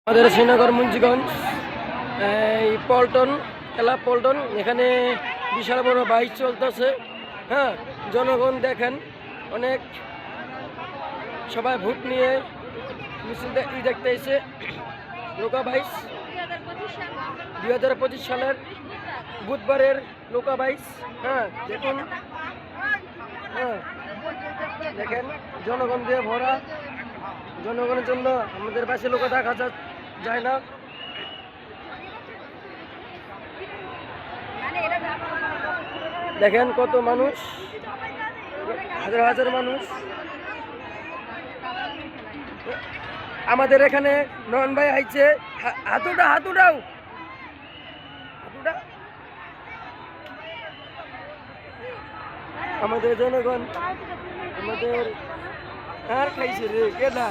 আমাদের শ্রীনগর মুন্সিগঞ্জ এই পল্টন খেলা পল্টন এখানে বিশাল বড় বাইক চলতেছে। হ্যাঁ, জনগণ দেখেন অনেক সবাই ভোট নিয়ে মিছিল দেখতে এসে লোকা বাইস 2025 সালের বুধবারের লোকা বাইস। হ্যাঁ দেখুন, হ্যাঁ দেখেন জনগণ দিয়ে ভরা। জনগণের জন্য আমাদের পাশে লোক দেখা যায় না। দেখেন কত মানুষ, হাজার হাজার মানুষ। আমাদের এখানে নয়ন ভাই আইছে, হাতুটা হাতুটাও হাতুটা আমাদের জনগণ আমাদের আর খাইছে রে কেনা।